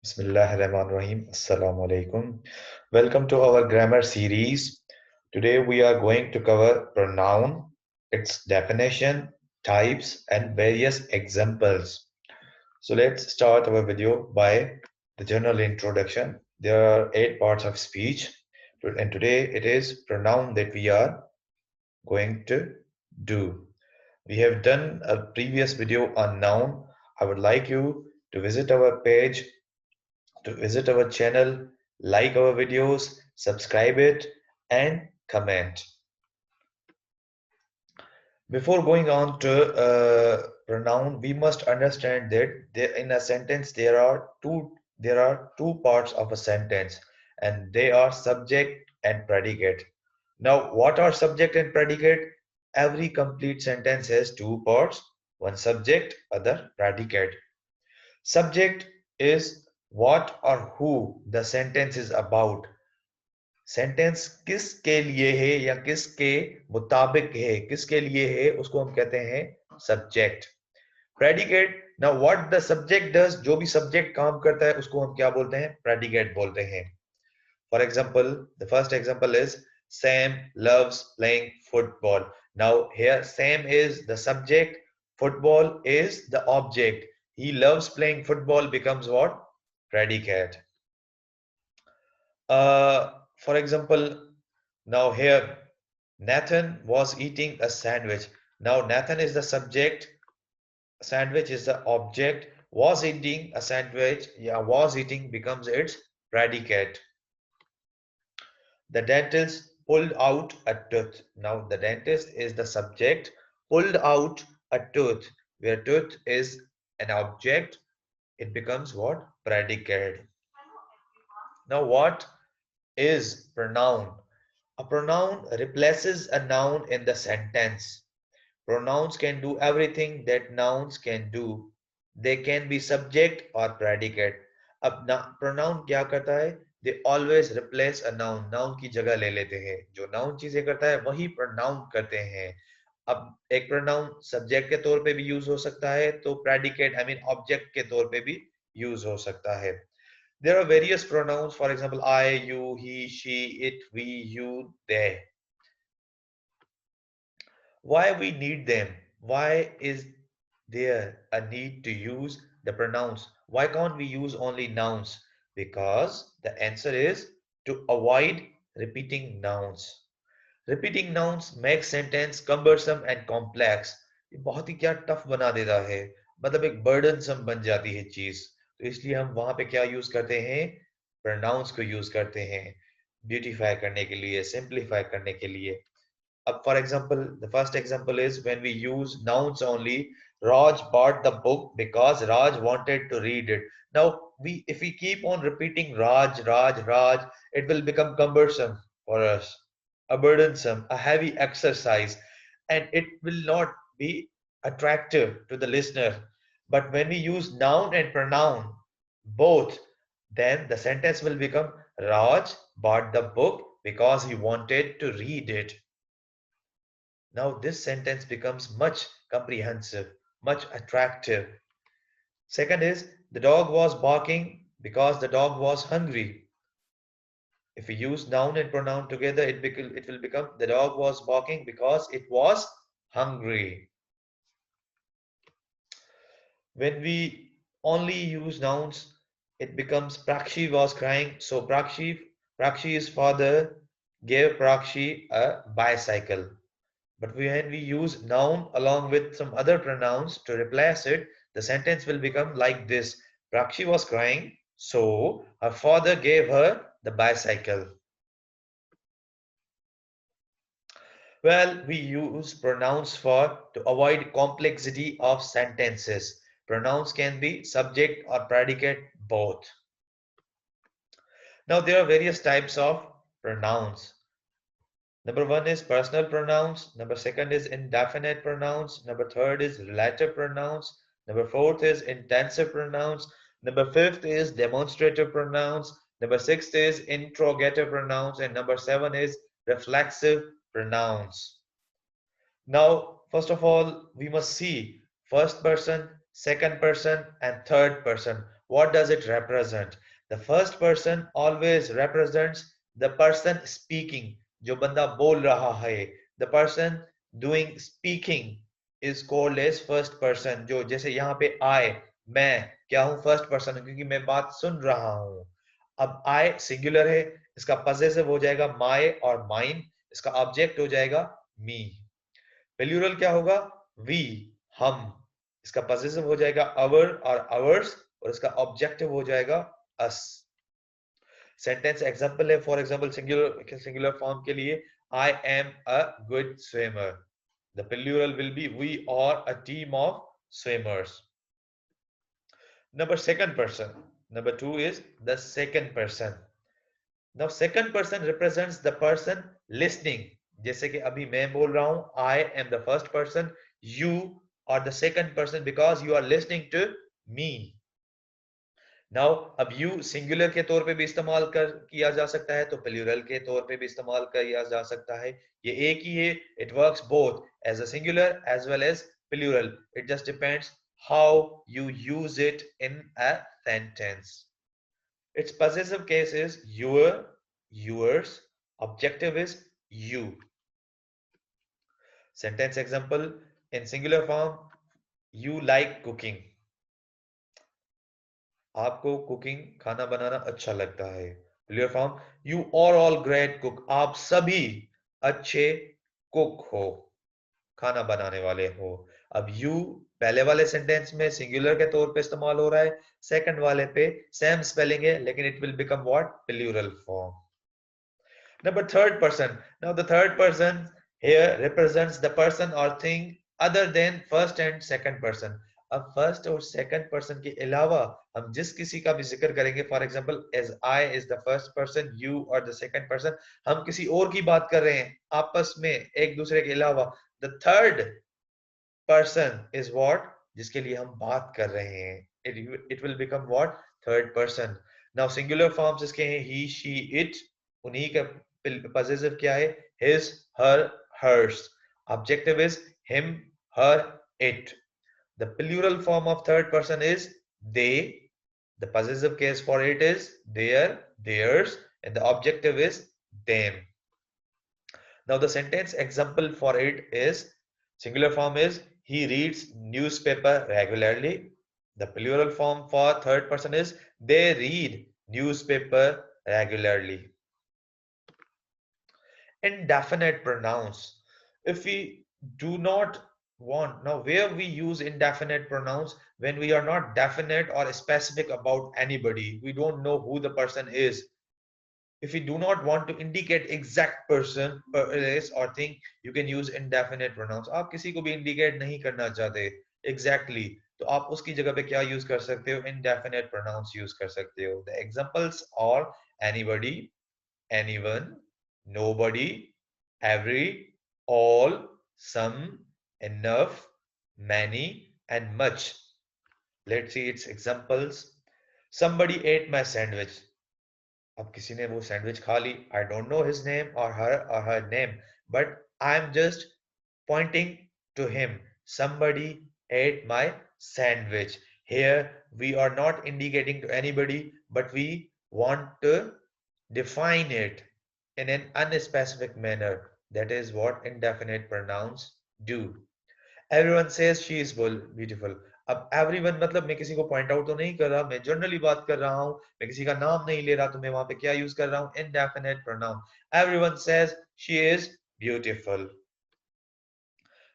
Bismillahirrahmanirrahim. Assalamu alaikum. Welcome to our grammar series. Today we are going to cover pronoun, its definition, types, and various examples. So let's start our video by the general introduction. There are 8 parts of speech, and today it is pronoun that we are going to do. We have done a previous video on noun. I would like you to visit our page, to visit our channel, like our videos, subscribe it, and comment. Before going on to pronoun, we must understand that in a sentence there are two parts of a sentence, and they are subject and predicate. Now, what are subject and predicate? Every complete sentence has two parts: one subject, other predicate. Subject is what or who the sentence is about. Sentence किसके लिए है या किसके मुताबिक है, किसके लिए है, उसको हम कहते हैं subject. Predicate, now what the subject does, जो भी सब्जेक्ट काम करता है उसको हम क्या बोलते हैं? प्रेडिकेट बोलते हैं. For example, the first example is Sam loves playing football. Now here Sam is the subject, football is the object. He loves playing football becomes what? Predicate. For example, now here Nathan was eating a sandwich. Now Nathan is the subject, sandwich is the object. Was eating a sandwich, yeah, was eating becomes its predicate. The dentist pulled out a tooth. Now the dentist is the subject, pulled out a tooth, where tooth is an object, it becomes what? Predicate. Now what is pronoun? A pronoun replaces a noun in the sentence. Pronouns can do everything that nouns can do. They can be subject or predicate. अब pronoun क्या करता है? They always replace a noun. Noun की जगह ले लेते हैं. जो noun चीजें करता है वही pronoun करते हैं. अब एक pronoun subject के तौर पे भी use हो सकता है, तो predicate I mean object के तौर पे भी use हो सकता है. There are various pronouns, for example, I, you, he, she, it, we, you, they. Why we need them? Why is there a need to use the pronouns? Why can't we use only nouns? Because the answer is to avoid repeating nouns. Repeating nouns make sentence cumbersome and complex. ये बहुत ही क्या tough बना देता है, मतलब एक burdensome बन जाती है चीज. तो इसलिए हम वहां पे क्या यूज करते हैं? pronouns को यूज करते हैं ब्यूटीफाई करने के लिए, सिंप्लीफाई करने के लिए. For example, the first example is when we use nouns only. Raj bought the book because Raj wanted to read it. Now, if we keep on repeating Raj, Raj, Raj, it will become cumbersome for us, a burdensome, a heavy exercise, and it will not be attractive to the listener. But when we use noun and pronoun, both, then the sentence will become Raj bought the book because he wanted to read it. Now this sentence becomes much comprehensive, much attractive. Second is the dog was barking because the dog was hungry. If we use noun and pronoun together, it will become the dog was barking because it was hungry. When we only use nouns, it becomes Prakshi was crying. So Prakshi's father gave Prakshi a bicycle. But when we use noun along with some other pronouns to replace it, the sentence will become like this. Prakshi was crying, so her father gave her the bicycle. Well, we use pronouns to avoid complexity of sentences. Pronouns can be subject or predicate both. Now there are various types of pronouns. Number one is personal pronouns. Number second is indefinite pronouns. Number third is relative pronouns. Number fourth is intensive pronouns. Number fifth is demonstrative pronouns. Number sixth is interrogative pronouns. And number seven is reflexive pronouns. Now, first of all, we must see first person, second person, and third person. What does it represent? The first person always represents the person speaking, जो बंदा बोल रहा है. The person doing speaking is called as first person. जो जैसे यहाँ पे I, मैं क्या हूँ? First person हूँ क्योंकि मैं बात सुन रहा हूँ. अब I सिंगुलर है, इसका पजेसिव हो जाएगा my और mine, इसका ऑब्जेक्ट हो जाएगा me. प्लूरल क्या होगा? we, हम, इसका पजेसिव हो जाएगा our और ours और इसका ऑब्जेक्टिव हो जाएगा us. सेंटेंस एग्जांपल है, फॉर एग्जांपल सिंगुलर फॉर्म के लिए I am a good swimmer. The plural will be we are a team of swimmers. Number second person. Number two is the second person. Now second person represents the person listening. जैसे कि अभी मैं बोल रहा हूं, I am the first person, you are the second person because you are listening to me. Now अब you singular के तौर पे भी इस्तेमाल किया जा सकता है, तो प्लूरल के तौर पे भी इस्तेमाल किया जा सकता है. ये एक ही है. It works both as a singular as well as plural. It just depends how you use it in a sentence. Its possessive case is your, yours. Objective is you. Sentence example in singular form: you like cooking. आपको cooking खाना बनाना अच्छा लगता है. Plural form: you are all great cook. आप सभी अच्छे cook हो, खाना बनाने वाले हो. अब यू पहले वाले सेंटेंस में सिंगुलर के तौर पे इस्तेमाल हो रहा है, सेकंड वाले पे सेम स्पेलिंग है लेकिन it will become what? Plural form. Number third person. Now the third person here represents the person or thing other than first and second person. अब फर्स्ट और सेकंड पर्सन के अलावा हम जिस किसी का भी जिक्र करेंगे, for example as I is the first person, you और द सेकंड पर्सन, हम किसी और की बात कर रहे हैं आपस में एक दूसरे के अलावा. The third person is what? जिसके लिए हम बात कर रहे हैं. It will become what? Third person. Now singular forms इसके हैं ही, शी, इट. उन्हीं का possessive क्या है? his, her, hers. Objective is him, her, it. The plural form of third person is they. The possessive case for it is their, theirs, and the objective is them. Now the sentence example for it is, singular form is he reads newspaper regularly. The plural form for third person is they read newspaper regularly. Indefinite pronouns. If we do not want, now where we use indefinite pronouns? When we are not definite or specific about anybody, we don't know who the person is. If we do not want to indicate exact person, place or thing, you can use indefinite pronouns. आप किसी को भी indicate नहीं करना चाहते exactly, तो आप उसकी जगह पे क्या use कर सकते हो? Indefinite pronouns use कर सकते हो. The examples are anybody, anyone, nobody, every, all, some, enough, many, and much. Let's see its examples. Somebody ate my sandwich. अब किसी ने वो सैंडविच खा ली. I don't know his name or her name, but I'm just pointing to him. Somebody ate my sandwich. Here we are not indicating to anybody, but we want to define it in an unspecific manner. That is what indefinite pronouns do. Everyone says she is beautiful. अब everyone मतलब मैं किसी को point out तो नहीं कर रहा, मैं generally बात कर रहा हूँ, मैं किसी का नाम नहीं ले रहा, तो मैं वहां पे क्या use कर रहा हूँ? Indefinite pronoun. Everyone says she is beautiful.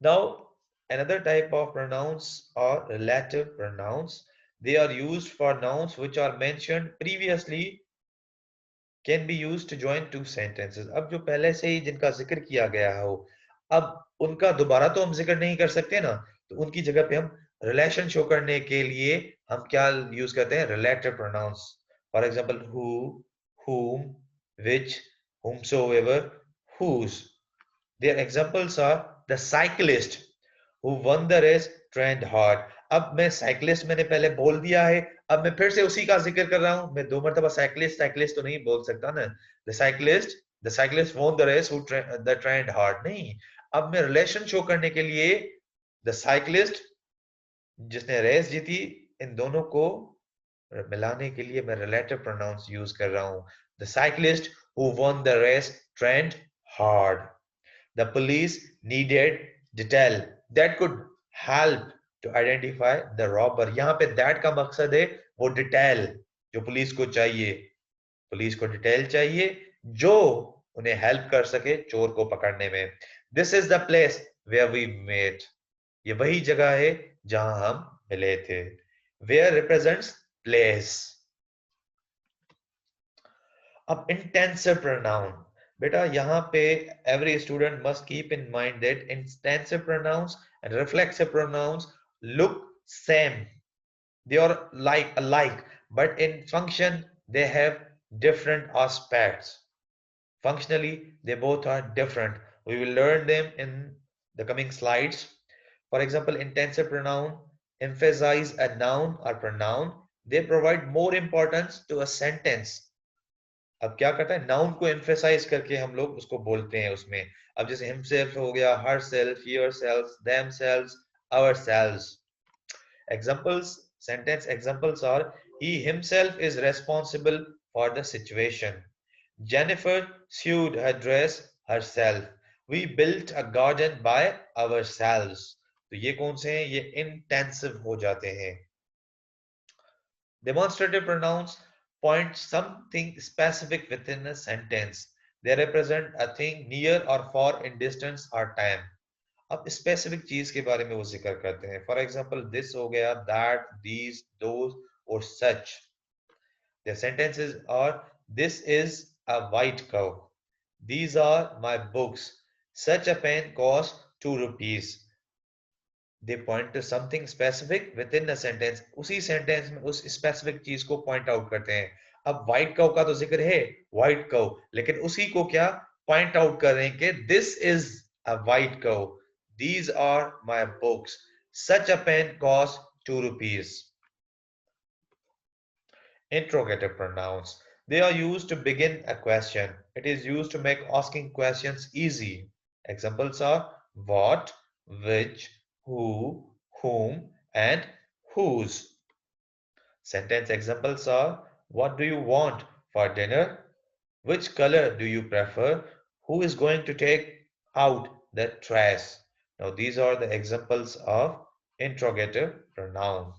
Now another type of pronouns are relative pronouns. They are used for nouns which are mentioned previously, can be used to join two sentences. अब जो पहले से ही जिनका जिक्र किया गया हो, अब उनका दोबारा तो हम जिक्र नहीं कर सकते ना, तो उनकी जगह पे हम रिलेशन शो करने के लिए हम क्या यूज करते हैं? Relative pronouns. For example who, whom, which, whomsoever, whose. Their examples are the cyclist who won the race trained hard. अब मैं साइकिलिस्ट मैंने पहले बोल दिया है, अब मैं फिर से उसी का जिक्र कर रहा हूं. मैं दो मरतबा साइकिलिस्ट साइकिलिस्ट तो नहीं बोल सकता ना. The cyclist won the race who trained hard. नहीं, अब मैं रिलेशन शो करने के लिए द साइकिलिस्ट जिसने रेस जीती, इन दोनों को मिलाने के लिए मैं रिलेटिव प्रोनाउंस यूज कर रहा हूं. The cyclist who won the race trained hard. The police needed detail that could help to identify the robber. यहां पे दैट का मकसद है वो डिटेल जो पुलिस को चाहिए. पुलिस को डिटेल चाहिए जो उन्हें हेल्प कर सके चोर को पकड़ने में. This is the place where we met. ये वही जगह है जहां हम मिले थे. Where represents place. अब इंटेंसिव प्रोनाउन. बेटा यहाँ पे every student must keep in mind that intensive pronouns and reflexive pronouns look same. They are like alike, but in function they have different aspects. Functionally they both are different. We will learn them in the coming slides. For example, intensive pronoun emphasize a noun or pronoun. They provide more importance to a sentence. अब क्या करता है, noun को emphasise करके हम लोग उसको बोलते हैं उसमें. अब जैसे हिमसेल्फ हो गया, her self, yourself, themselves, ourselves. Examples, sentence examples are: he himself is responsible for the situation. Jennifer sewed her dress herself. We built a garden by ourselves. तो ये कौन से हैं? ये intensive हो जाते हैं. Demonstrative pronouns point something specific within a sentence. They represent a thing near or far in distance or time. अब स्पेसिफिक चीज के बारे में वो जिक्र करते हैं. फॉर एग्जाम्पल दिस हो गया, दैट, दीज, दोज और सच. The sentences are: this is a white cow. These are my books. Such a pen costs 2 rupees. They point to something specific within a sentence. उसी sentence में उस specific चीज को point out करते हैं. अब white cow का तो जिक्र है, white cow, लेकिन उसी को क्या point out कर रहे हैं कि this is a white cow. These are my books. Such a pen costs 2 rupees. Interrogative pronouns. They are used to begin a question. It is used to make asking questions easy. Examples are what, which, who, whom, and whose. Sentence examples are: what do you want for dinner? Which color do you prefer? Who is going to take out the trash? Now these are the examples of interrogative pronoun.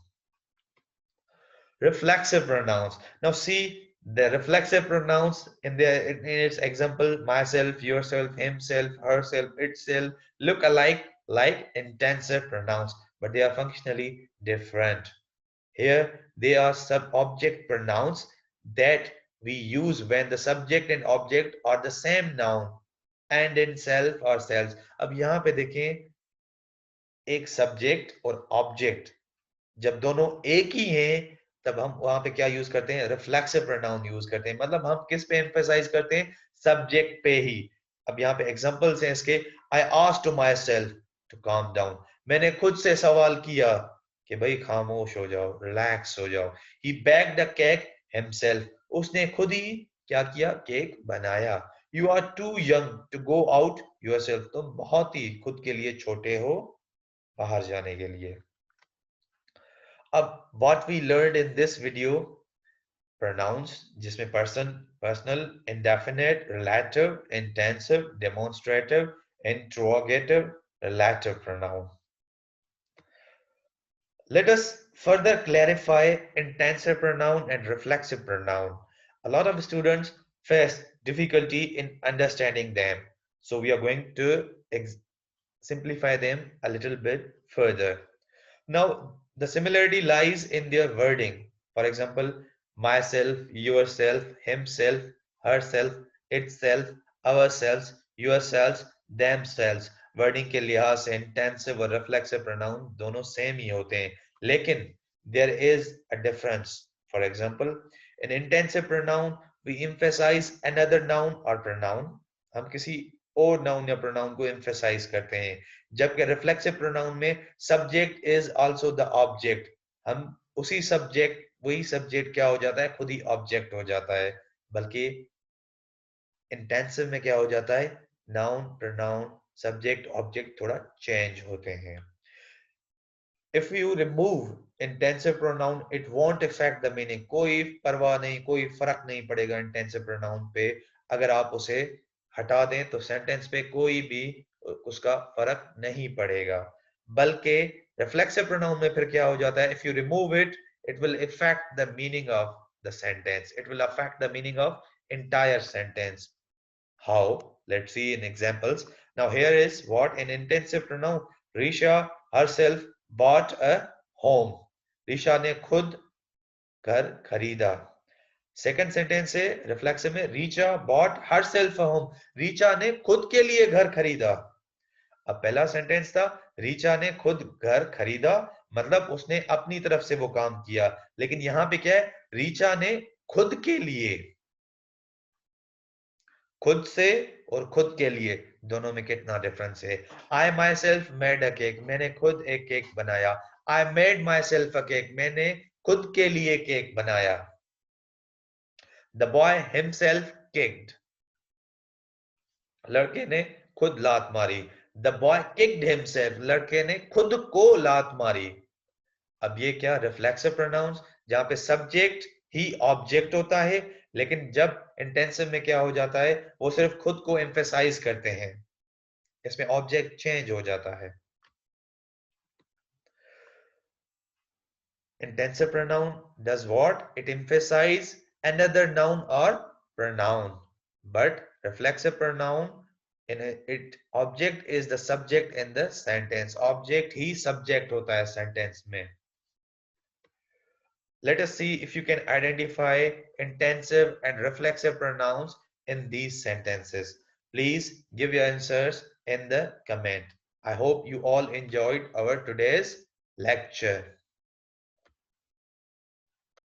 Reflexive pronouns. Now see the reflexive pronouns in its example: myself, yourself, himself, herself, itself, look alike like intensive pronouns, but they are functionally different. Here they are sub-object pronouns that we use when the subject and object are the same noun and in self or selves. अब यहाँ पे देखें, एक subject और object जब दोनों एक ही हैं तब हम वहां पे क्या यूज करते हैं? रिफ्लेक्सिव प्रोनाउन यूज करते हैं. मतलब हम किस पे एम्फेसाइज करते हैं? सब्जेक्ट पे ही. अब यहाँ पे एग्जांपल्स हैं इसके: I asked to myself to calm down. मैंने खुद से सवाल किया कि भाई खामोश हो जाओ, रिलैक्स हो जाओ. He baked the cake himself. उसने खुद ही क्या किया? केक बनाया. You are too young to go out yourself. तुम बहुत ही खुद के लिए छोटे हो बाहर जाने के लिए. अब what we learned in this video: pronouns जिसमें person, personal, indefinite, relative, intensive, demonstrative, interrogative, relative pronoun. Let us further clarify intensive pronoun and reflexive pronoun. A lot of students face difficulty in understanding them, so we are going to simplify them a little bit further. Now, the similarity lies in their wording. For example, myself, yourself, himself, herself, itself, ourselves, yourselves, themselves. Wording के लिहाज से intensive और reflexive pronoun दोनों same ही होते हैं, लेकिन there is a difference. For example, in intensive pronoun we emphasise another noun और प्रोनाउन. हम किसी और नाउन या प्रोनाउन को एम्फसाइज करते हैं, जबकि रिफ्लेक्सिव प्रोनाउन में subject is also the object. हम उसी सब्जेक्ट, वही सब्जेक्ट क्या हो जाता है? खुद ही ऑब्जेक्ट हो जाता है. बल्कि इंटेंसिव में क्या हो जाता है? नाउन, प्रोनाउन, सब्जेक्ट, ऑब्जेक्ट थोड़ा चेंज होते हैं. If you remove intensive pronoun, it won't affect the meaning. कोई परवाह नहीं, कोई फर्क नहीं पड़ेगा intensive pronoun पे. अगर आप उसे हटा दें तो सेंटेंस पे कोई भी उसका फर्क नहीं पड़ेगा. बल्कि reflexive pronoun में फिर क्या हो जाता है? If you remove it, it will affect the meaning of the sentence. It will affect the meaning of entire sentence. How? Let's see in examples. Now here is what in intensive pronoun. Risha herself bought a home. Risha ने खुद घर खरीदा. Second sentence है reflexive में Richa bought herself a home. Richa ने खुद के लिए घर खरीदा. अब पहला सेंटेंस था रीचा ने खुद घर खरीदा, मतलब उसने अपनी तरफ से वो काम किया. लेकिन यहां पे क्या है? रीचा ने खुद के लिए. खुद से और खुद के लिए दोनों में कितना डिफरेंस है? I myself made a cake. मैंने खुद एक केक बनाया. I made myself a cake. मैंने खुद के लिए केक बनाया. The boy himself kicked. लड़के ने खुद लात मारी. The boy kicked himself. लड़के ने खुद को लात मारी. अब ये क्या? रिफ्लेक्सिव प्रोनाउंस जहां पे सब्जेक्ट ही ऑब्जेक्ट होता है, लेकिन जब इंटेंसिव में क्या हो जाता है? वो सिर्फ खुद को एम्फेसाइज करते हैं. इसमें ऑब्जेक्ट चेंज हो जाता है. Intensive pronoun does what? It emphasizes another noun or pronoun. But reflexive pronoun, in it object is the subject in the sentence. Object he subject होता है sentence में. Let us see if you can identify intensive and reflexive pronouns in these sentences. Please give your answers in the comment. I hope you all enjoyed our today's lecture.